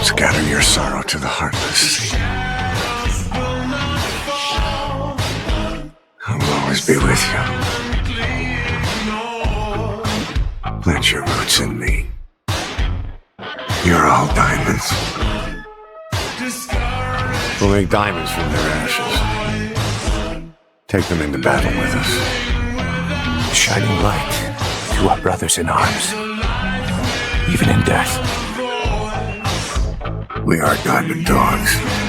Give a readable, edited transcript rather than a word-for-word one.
Don't scatter your sorrow to the heartless. I'll always be with you. Plant your roots in me. You're all diamonds. We'll make diamonds from their ashes. Take them into battle with us. Shining light to our brothers in arms, even in death. We are diamond dogs.